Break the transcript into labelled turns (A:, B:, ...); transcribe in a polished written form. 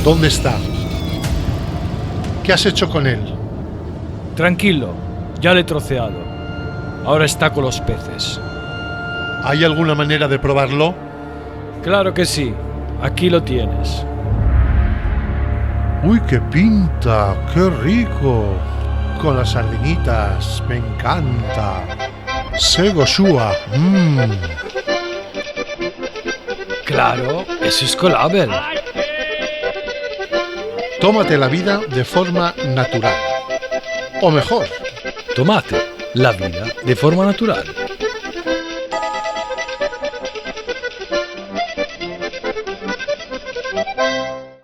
A: ¿Dónde está? ¿Qué has hecho con él?
B: Tranquilo, ya le he troceado. Ahora está con los peces.
A: ¿Hay alguna manera de probarlo?
B: Claro que sí. Aquí lo tienes.
A: ¡Uy, qué pinta! ¡Qué rico! Con las sardinitas, me encanta. Segoshua.
B: Claro, eso es Colabel.
A: Tómate la vida de forma natural. O mejor,
B: Tomate la vida de forma natural.